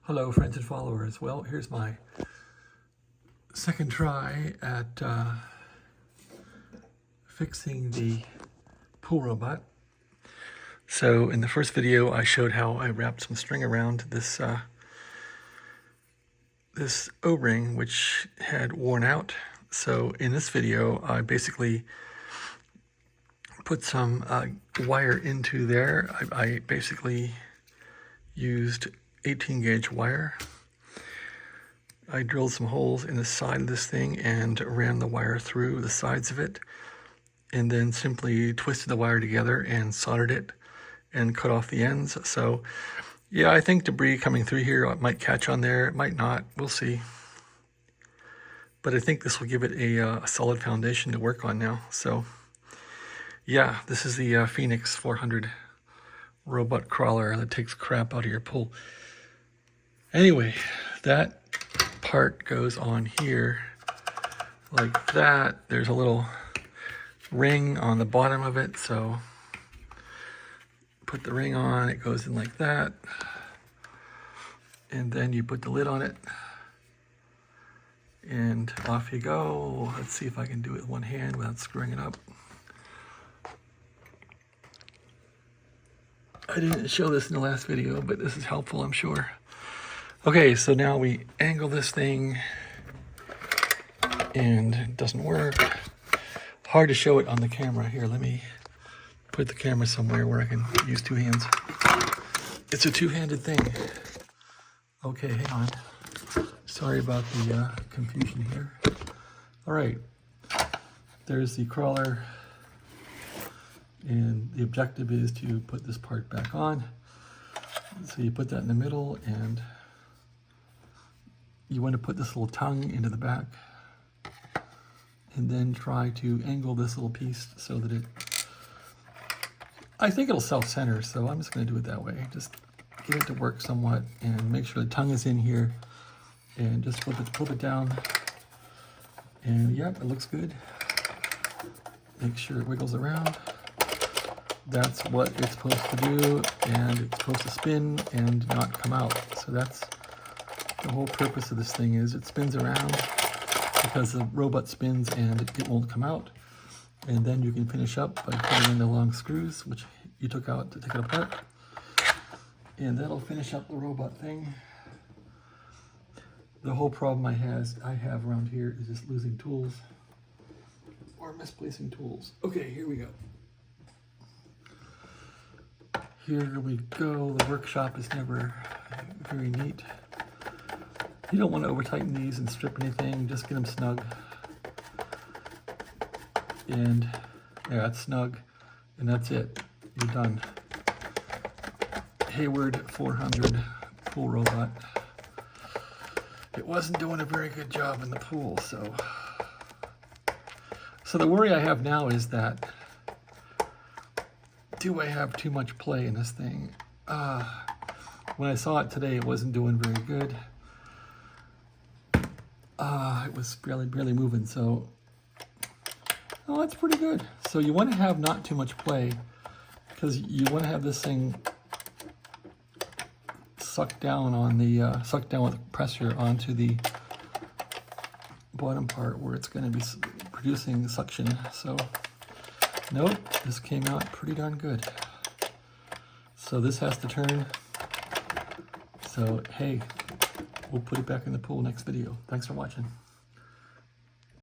Hello friends and followers. Well, here's my second try at fixing the pool robot. So in the first video I showed how I wrapped some string around this this O-ring which had worn out. So in this video I basically put some wire into there. I basically used 18 gauge wire. I drilled some holes in the side of this thing and ran the wire through the sides of it, and then simply twisted the wire together and soldered it and cut off the ends. So yeah, I think debris coming through here, it might catch on there, it might not, we'll see. But I think this will give it a solid foundation to work on now. So yeah, this is the Phoenix 400 robot crawler that takes crap out of your pool. Anyway, that part goes on here like that. There's a little ring on the bottom of it, so put the ring on, it goes in like that, and then you put the lid on it and off you go. Let's see if I can do it with one hand without screwing it up. I didn't show this in the last video, but this is helpful, I'm sure. Okay, so now we angle this thing and it doesn't work. Hard to show it on the camera. Here, let me put the camera somewhere where I can use two hands. It's a two-handed thing. Okay, hang on. Sorry about the confusion here. All right, there's the crawler, and the objective is to put this part back on. So you put that in the middle, and you want to put this little tongue into the back, and then try to angle this little piece so that it, I think it'll self-center, so I'm just going to do it that way. Just get it to work somewhat and make sure the tongue is in here, and just flip it down, and yep, it looks good. Make sure it wiggles around. That's what it's supposed to do, and it's supposed to spin and not come out. So that's the whole purpose of this thing, is it spins around because the robot spins and it won't come out. And then you can finish up by putting in the long screws, which you took out to take it apart. And that'll finish up the robot thing. The whole problem I have around here is just losing tools or misplacing tools. Okay, here we go. Here we go. The workshop is never very neat. You don't want to over tighten these and strip anything, just get them snug. And yeah, it's snug, and that's it. You're done. Hayward 400 pool robot. It wasn't doing a very good job in the pool, so the worry I have now is that, do I have too much play in this thing? When I saw it today, it wasn't doing very good. It was barely moving, so oh, that's pretty good. So you want to have not too much play, because you want to have this thing suck down on the suck down with pressure onto the bottom part where it's going to be producing suction. So nope, this came out pretty darn good. So this has to turn. So hey, we'll put it back in the pool next video. Thanks for watching.